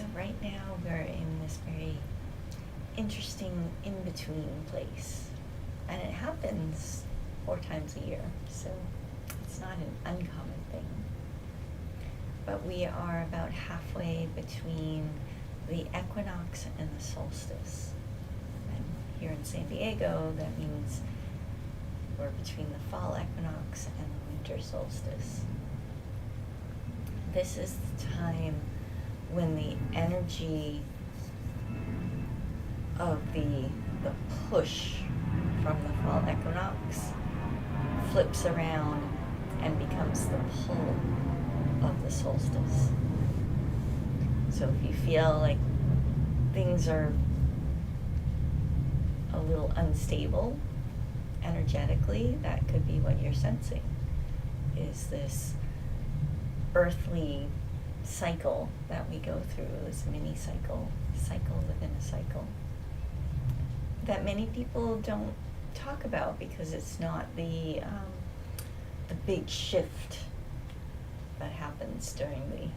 So right now we're in this very interesting in-between place. And it happens 4 times a year, so it's not an uncommon thing. But we are about halfway between the equinox and the solstice. And here in San Diego, that means we're between the fall equinox and the winter solstice. This is the time when the energy of the push from the fall equinox flips around and becomes the pull of the solstice. So if you feel like things are a little unstable energetically, that could be what you're sensing, is this earthly cycle that we go through, this mini cycle within a cycle, that many people don't talk about because it's not the big shift that happens during the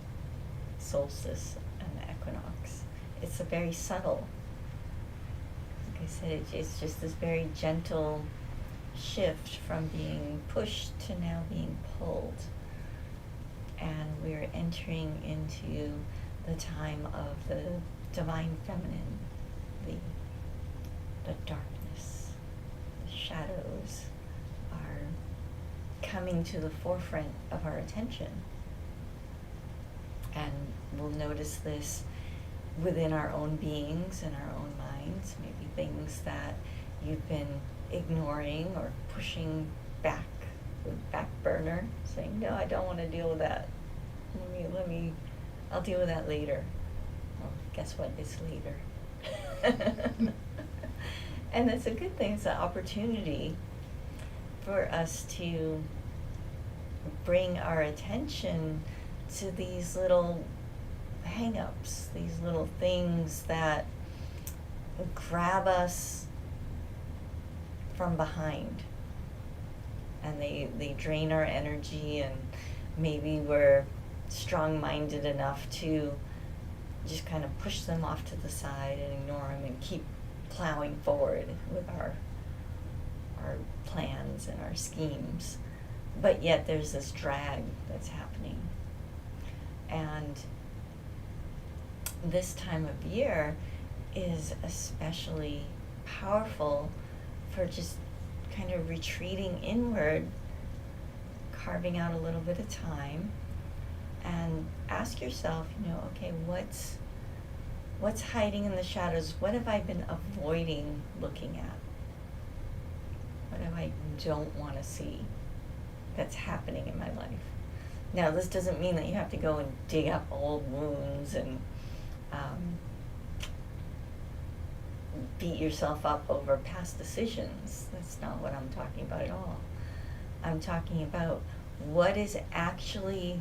solstice and the equinox. It's a very subtle, like I said, it's just this very gentle shift from being pushed to now being pulled. And we're entering into the time of the divine feminine, the darkness, the shadows are coming to the forefront of our attention. And we'll notice this within our own beings and our own minds, maybe things that you've been ignoring or pushing back with back burner, saying, no, I don't want to deal with that. I'll deal with that later. Well, guess what? It's later. And that's a good thing. It's an opportunity for us to bring our attention to these little hang-ups, these little things that grab us from behind. And they drain our energy, and maybe we're strong-minded enough to just kind of push them off to the side and ignore them and keep plowing forward with our plans and our schemes. But yet there's this drag that's happening. And this time of year is especially powerful for just kind of retreating inward, carving out a little bit of time, and ask yourself, okay, what's hiding in the shadows? What have I been avoiding looking at? What have I don't want to see that's happening in my life? Now, this doesn't mean that you have to go and dig up old wounds and beat yourself up over past decisions. That's not what I'm talking about at all. I'm talking about what is actually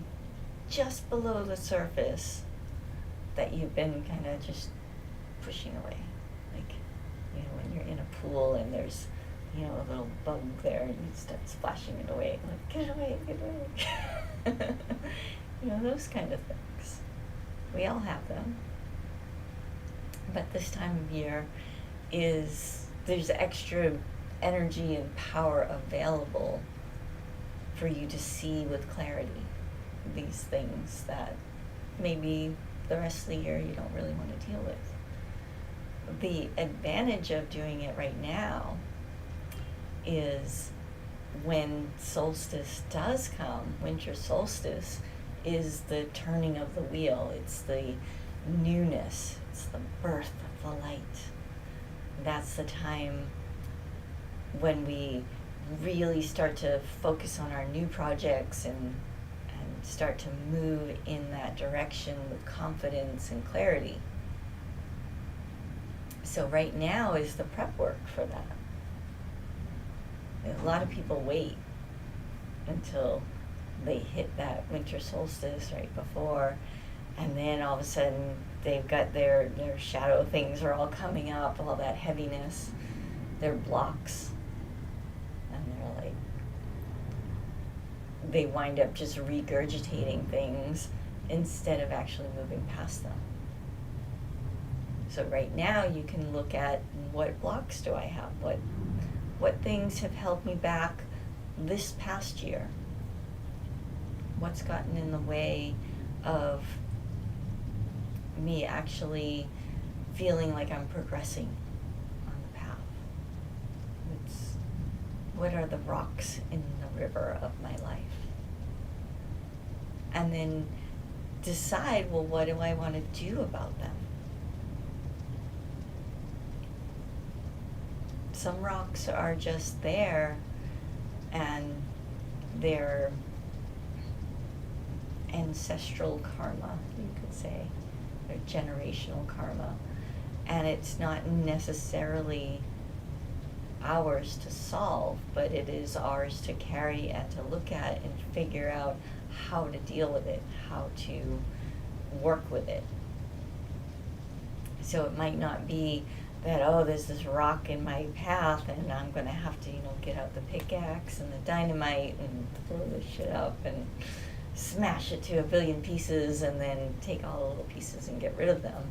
just below the surface that you've been kind of just pushing away. Like, when you're in a pool and there's, a little bug there and you start splashing it away. Like, get away, get away. Those kind of things. We all have them. But this time of year there's extra energy and power available for you to see with clarity these things that maybe the rest of the year you don't really want to deal with. The advantage of doing it right now is when solstice does come, winter solstice is the turning of the wheel. It's the newness. It's the birth of the light. That's the time when we really start to focus on our new projects and start to move in that direction with confidence and clarity. So right now is the prep work for that. A lot of people wait until they hit that winter solstice right before, and then all of a sudden they've got their shadow things are all coming up, all that heaviness, their blocks, and they're like, they wind up just regurgitating things instead of actually moving past them. So right now you can look at what blocks do I have, what things have held me back this past year, what's gotten in the way of me actually feeling like I'm progressing on the path. What are the rocks in the river of my life? And then decide, well, what do I want to do about them? Some rocks are just there, and they're ancestral karma, you could say. They're generational karma. And it's not necessarily ours to solve, but it is ours to carry and to look at and figure out how to deal with it, how to work with it. So it might not be that, oh, there's this rock in my path and I'm going to have to, get out the pickaxe and the dynamite and blow this shit up and smash it to a billion pieces and then take all the little pieces and get rid of them.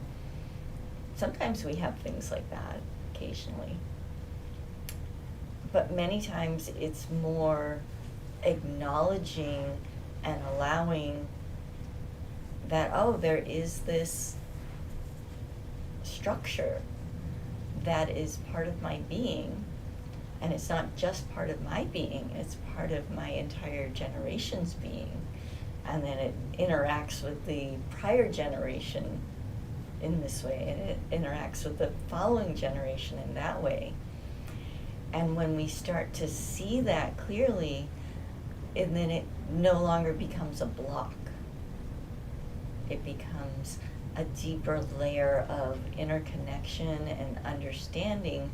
Sometimes we have things like that, occasionally. But many times it's more acknowledging and allowing that, oh, there is this structure that is part of my being. And it's not just part of my being, it's part of my entire generation's being. And then it interacts with the prior generation in this way, and it interacts with the following generation in that way. And when we start to see that clearly, and then it no longer becomes a block. It becomes a deeper layer of interconnection and understanding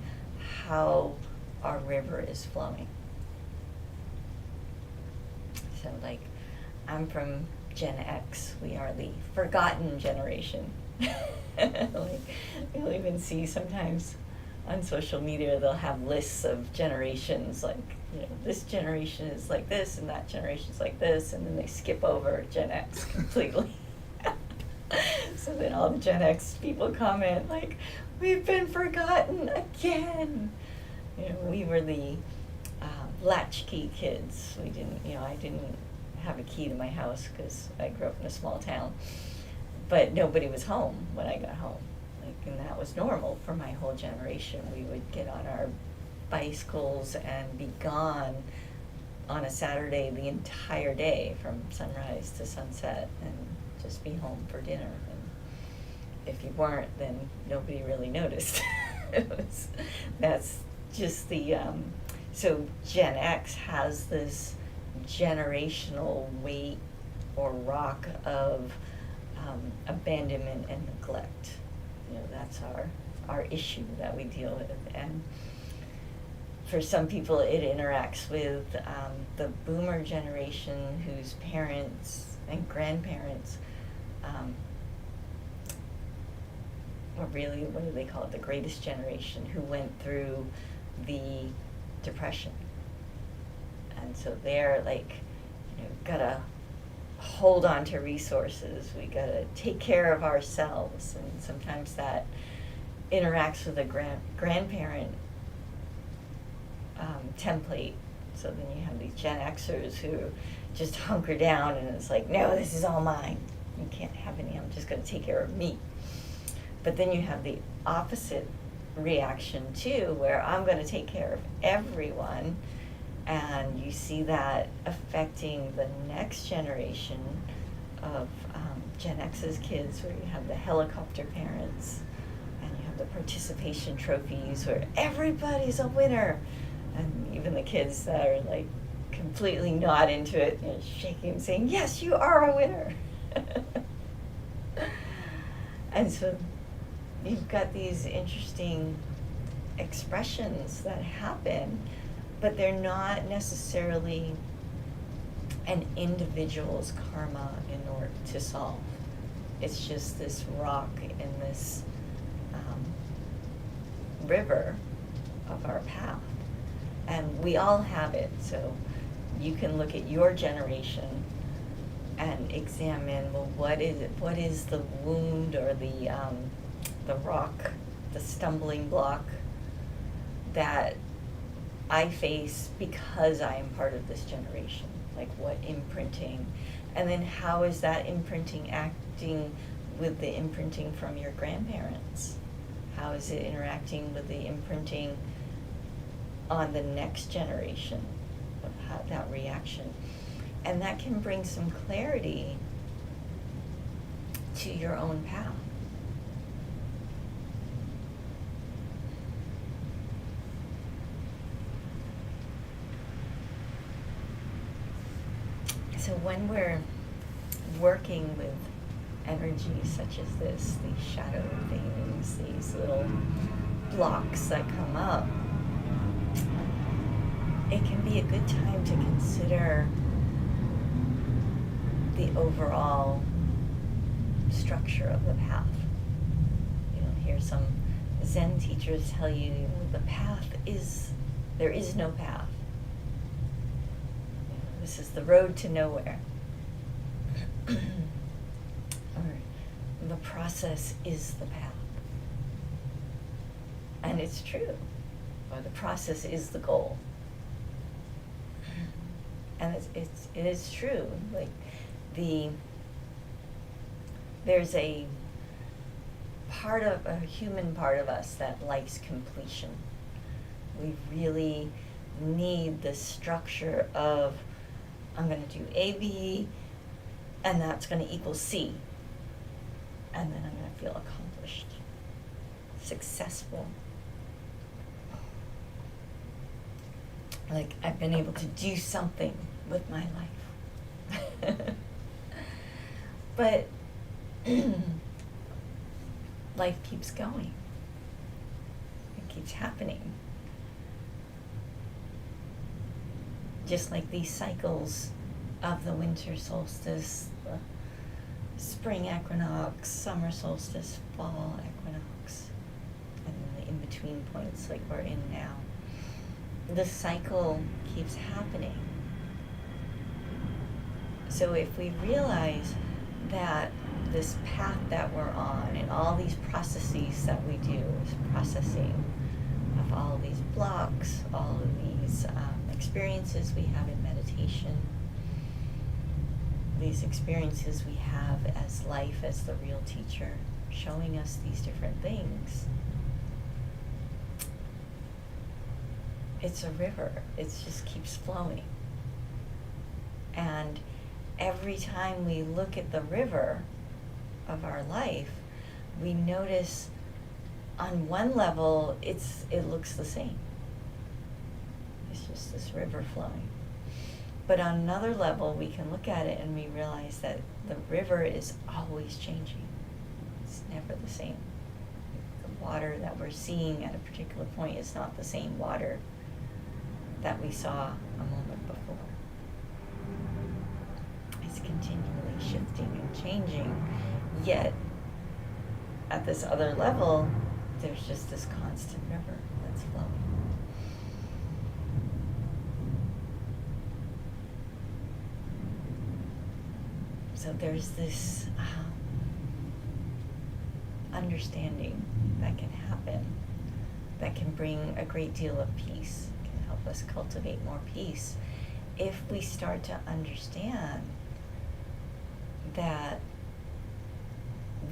how our river is flowing. So I'm from Gen X. We are the forgotten generation. You'll even see sometimes on social media they'll have lists of generations, this generation is like this and that generation is like this, and then they skip over Gen X completely. So then all the Gen X people comment we've been forgotten again. We were the latchkey kids. We didn't, I didn't have a key to my house because I grew up in a small town, but nobody was home when I got home. And that was normal for my whole generation. We would get on our bicycles and be gone on a Saturday the entire day from sunrise to sunset and just be home for dinner. And if you weren't, then nobody really noticed. That's just the, so Gen X has this generational weight or rock of abandonment and neglect. That's our issue that we deal with. And for some people it interacts with the boomer generation whose parents and grandparents were really, what do they call it, the greatest generation, who went through the Depression. And so they're gotta hold on to resources, we gotta take care of ourselves, and sometimes that interacts with a grandparent template. So then you have these Gen Xers who just hunker down and it's no, this is all mine, you can't have any, I'm just gonna take care of me. But then you have the opposite reaction too, where I'm gonna take care of everyone. And you see that affecting the next generation of Gen X's kids, where you have the helicopter parents and you have the participation trophies where everybody's a winner. And even the kids that are completely not into it, shaking and saying, yes, you are a winner. And so you've got these interesting expressions that happen, but they're not necessarily an individual's karma in order to solve. It's just this rock in this river of our path. And we all have it, so you can look at your generation and examine, well, what is the wound or the the rock, the stumbling block that I face because I am part of this generation. Like, what imprinting? And then how is that imprinting acting with the imprinting from your grandparents? How is it interacting with the imprinting on the next generation of how, that reaction? And that can bring some clarity to your own path. So when we're working with energies such as this, these shadow things, these little blocks that come up, it can be a good time to consider the overall structure of the path. You know, hear some Zen teachers tell you, the path is, there is no path. This is the road to nowhere. Or the process is the path. And it's true. Or the process is the goal. And it is true. Like, there's a part of a human part of us that likes completion. We really need the structure of, I'm going to do A, B, and that's going to equal C. And then I'm going to feel accomplished, successful. Like, I've been able to do something with my life. But life keeps going. It keeps happening. Just like these cycles of the winter solstice, the spring equinox, summer solstice, fall equinox, and then the in-between points like we're in now. The cycle keeps happening. So if we realize that this path that we're on and all these processes that we do is processing of all these blocks, all of these experiences we have in meditation, these experiences we have as life, as the real teacher, showing us these different things. It's a river. It just keeps flowing. And every time we look at the river of our life, we notice on one level it looks the same. It's just this river flowing. But on another level, we can look at it and we realize that the river is always changing. It's never the same. The water that we're seeing at a particular point is not the same water that we saw a moment before. It's continually shifting and changing, yet at this other level, there's just this constant river that's flowing. So there's this understanding that can happen, that can bring a great deal of peace, can help us cultivate more peace if we start to understand that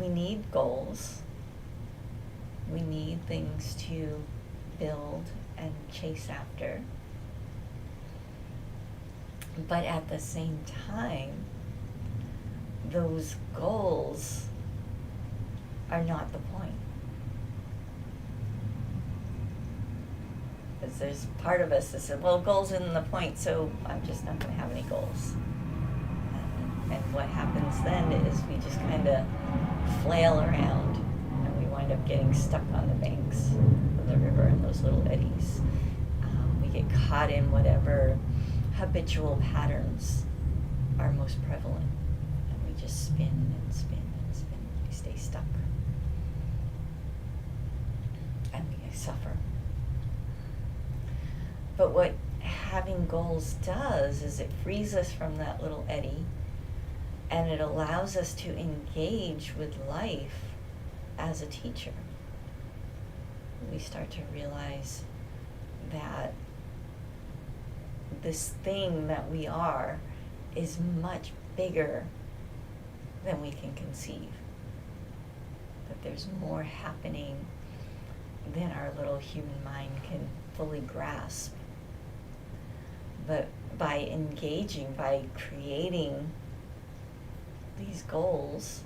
we need goals, we need things to build and chase after, but at the same time, those goals are not the point. Because there's part of us that said, well, goals isn't the point, so I'm just not going to have any goals. And what happens then is we just kind of flail around and we wind up getting stuck on the banks of the river in those little eddies. We get caught in whatever habitual patterns are most prevalent. And we just spin and spin and spin. We stay stuck. And we suffer. But what having goals does is it frees us from that little eddy, and it allows us to engage with life as a teacher. We start to realize that this thing that we are is much bigger than we can conceive. That there's more happening than our little human mind can fully grasp. But by engaging, by creating these goals,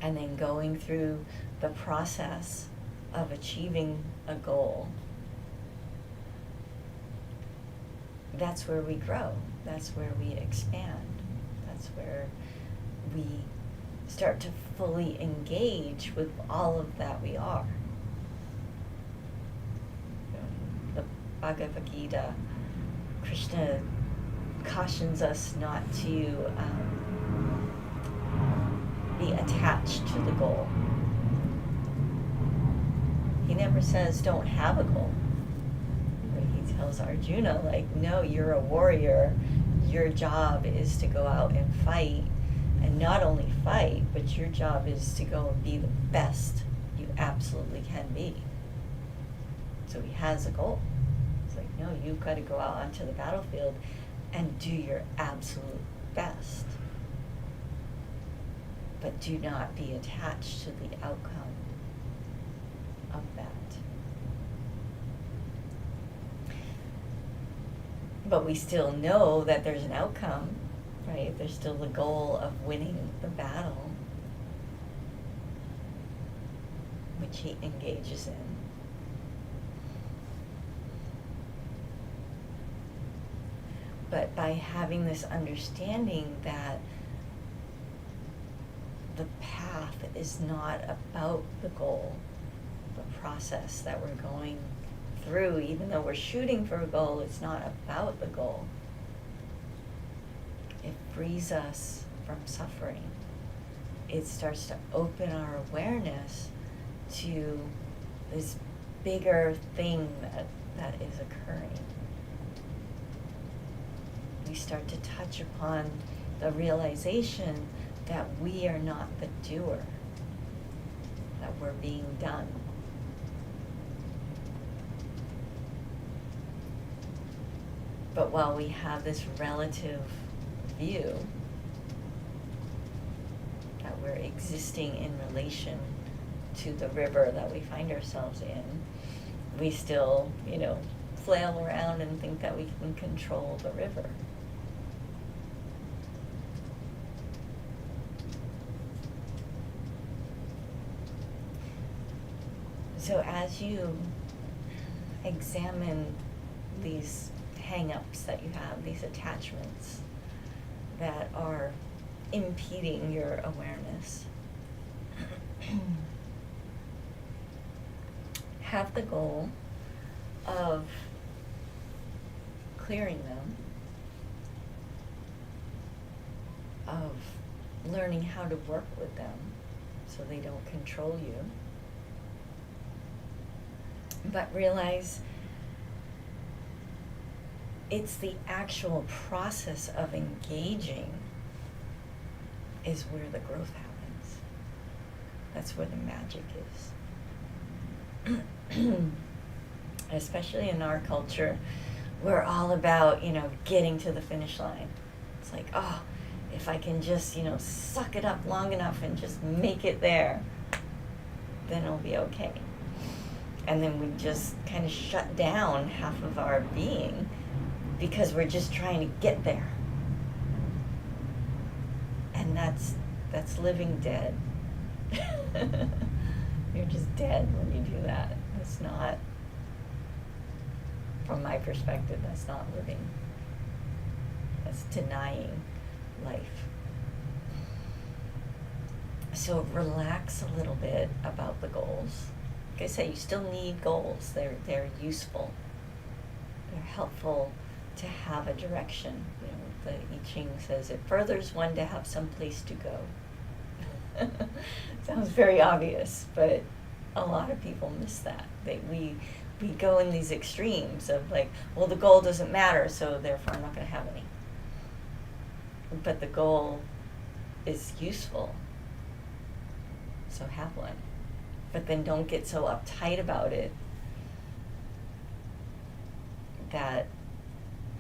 and then going through the process of achieving a goal, that's where we grow. That's where we expand. That's where we start to fully engage with all of that we are. The Bhagavad Gita, Krishna cautions us not to be attached to the goal. He never says don't have a goal. But he tells Arjuna, like, no, you're a warrior. Your job is to go out and fight, and not only fight, but your job is to go and be the best you absolutely can be. So he has a goal. It's like, no, you've got to go out onto the battlefield and do your absolute best. But do not be attached to the outcome of that. But we still know that there's an outcome, right? There's still the goal of winning the battle, which he engages in. But by having this understanding that the path is not about the goal, the process that we're going through, even though we're shooting for a goal, it's not about the goal. It frees us from suffering. It starts to open our awareness to this bigger thing that is occurring. We start to touch upon the realization that we are not the doer, that we're being done. But while we have this relative view that we're existing in relation to the river that we find ourselves in, we still, flail around and think that we can control the river. So as you examine these hang-ups that you have, these attachments that are impeding your awareness, have the goal of clearing them, of learning how to work with them so they don't control you. But realize it's the actual process of engaging is where the growth happens. That's where the magic is. Especially in our culture, we're all about, getting to the finish line. It's like, oh, if I can just, suck it up long enough and just make it there, then it'll be okay. And then we just kind of shut down half of our being because we're just trying to get there. And that's living dead. You're just dead when you do that. That's not, from my perspective, that's not living. That's denying life. So relax a little bit about the goals. Like I say, you still need goals. They're useful. They're helpful to have a direction. The I Ching says it furthers one to have some place to go. Sounds very obvious, but a lot of people miss that. We go in these extremes of like, well, the goal doesn't matter, so therefore I'm not going to have any. But the goal is useful. So have one. But then don't get so uptight about it that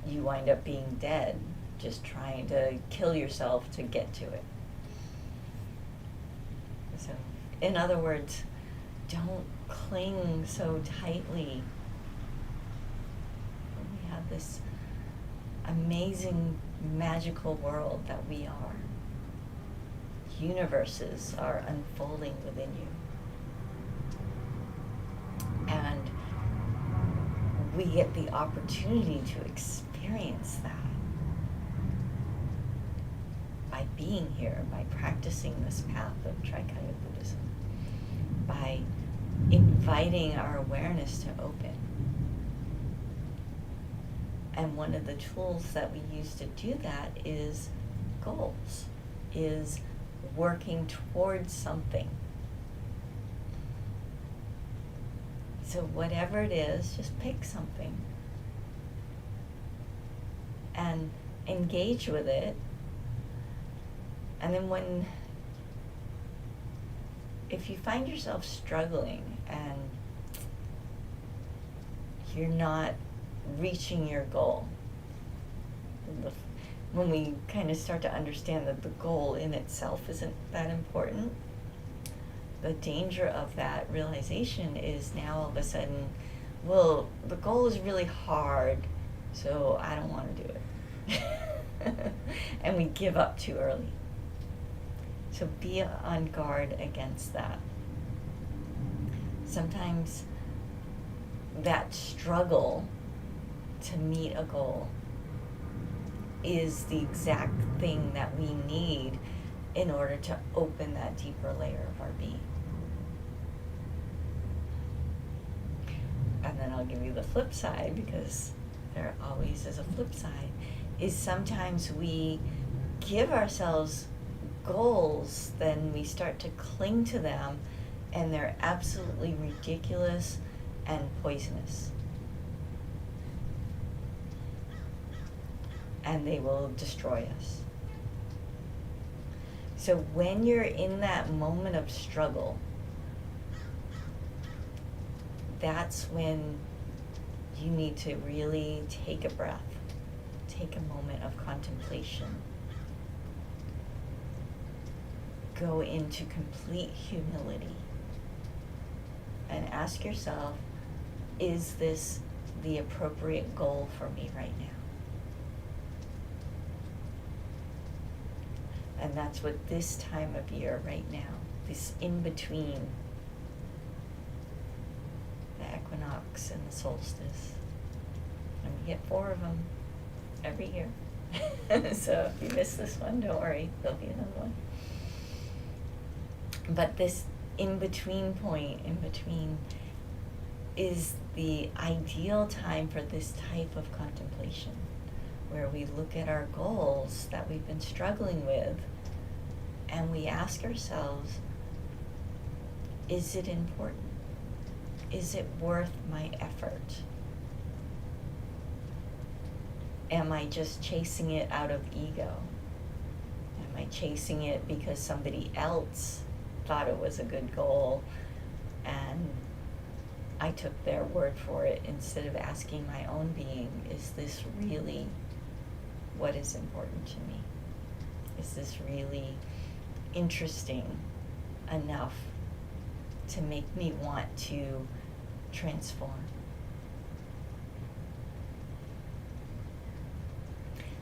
you wind up being dead, just trying to kill yourself to get to it. So, in other words, don't cling so tightly. We have this amazing, magical world that we are. Universes are unfolding within you. And we get the opportunity to experience that by being here, by practicing this path of Trikaya Buddhism, by inviting our awareness to open. And one of the tools that we use to do that is goals, is working towards something. So whatever it is, just pick something and engage with it. And then if you find yourself struggling and you're not reaching your goal, when we kind of start to understand that the goal in itself isn't that important, the danger of that realization is now all of a sudden, well, the goal is really hard, so I don't want to do it. And we give up too early. So be on guard against that. Sometimes that struggle to meet a goal is the exact thing that we need in order to open that deeper layer of our being. And then I'll give you the flip side, because there always is a flip side, is sometimes we give ourselves goals, then we start to cling to them, and they're absolutely ridiculous and poisonous. And they will destroy us. So when you're in that moment of struggle, that's when you need to really take a breath, take a moment of contemplation, go into complete humility, and ask yourself, is this the appropriate goal for me right now? And that's what this time of year right now, this in-between the equinox and the solstice, and we get 4 of them every year. So if you miss this one, don't worry, there'll be another one. But this in-between point, is the ideal time for this type of contemplation, where we look at our goals that we've been struggling with, and we ask ourselves, is it important? Is it worth my effort? Am I just chasing it out of ego? Am I chasing it because somebody else thought it was a good goal and I took their word for it, instead of asking my own being, is this really what is important to me? Is this really interesting enough to make me want to transform?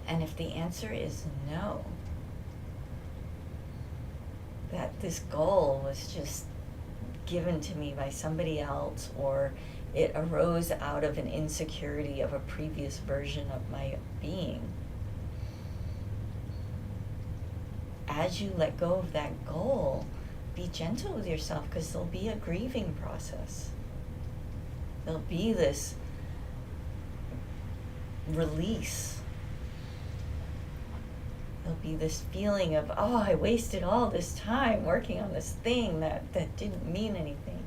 And if the answer is no, that this goal was just given to me by somebody else, or it arose out of an insecurity of a previous version of my being, as you let go of that goal, be gentle with yourself, because there'll be a grieving process. There'll be this release. There'll be this feeling of, oh, I wasted all this time working on this thing that didn't mean anything.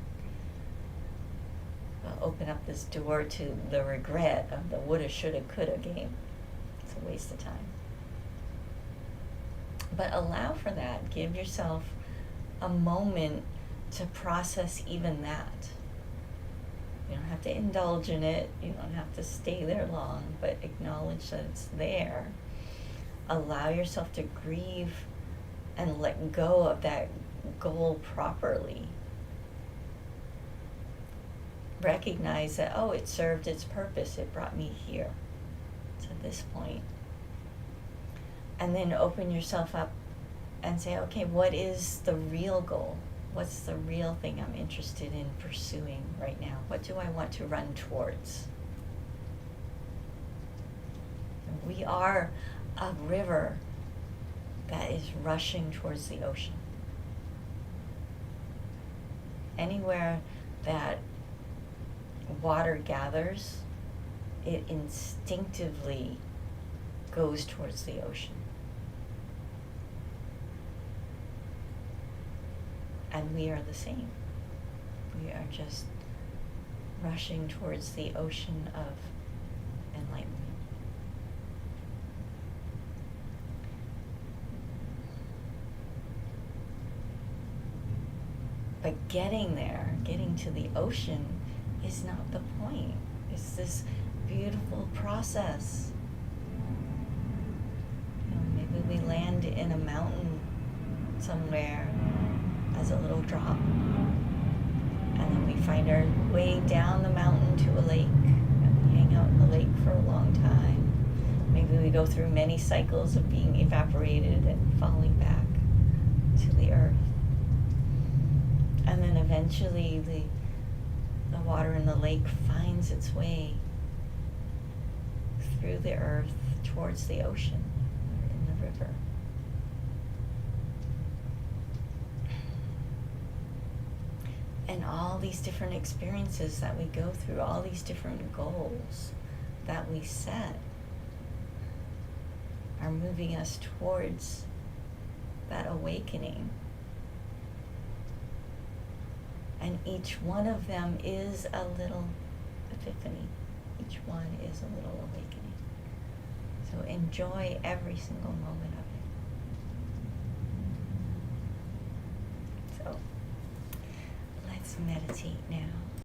I'll open up this door to the regret of the woulda, shoulda, coulda game. It's a waste of time. But allow for that. Give yourself a moment to process even that. You don't have to indulge in it, you don't have to stay there long, but acknowledge that it's there. Allow yourself to grieve and let go of that goal properly. Recognize that, oh, it served its purpose, it brought me here to this point. And then open yourself up and say, okay, what is the real goal? What's the real thing I'm interested in pursuing right now? What do I want to run towards? We are a river that is rushing towards the ocean. Anywhere that water gathers, it instinctively goes towards the ocean. And we are the same. We are just rushing towards the ocean of enlightenment. But getting there, getting to the ocean, is not the point. It's this beautiful process. You know, maybe we land in a mountain somewhere as a little drop, and then we find our way down the mountain to a lake, and we hang out in the lake for a long time. Maybe we go through many cycles of being evaporated and falling back to the earth. And then eventually the water in the lake finds its way through the earth towards the ocean, or in the river. And all these different experiences that we go through, all these different goals that we set, are moving us towards that awakening. And each one of them is a little epiphany. Each one is a little awakening. So enjoy every single moment of it. So let's meditate now.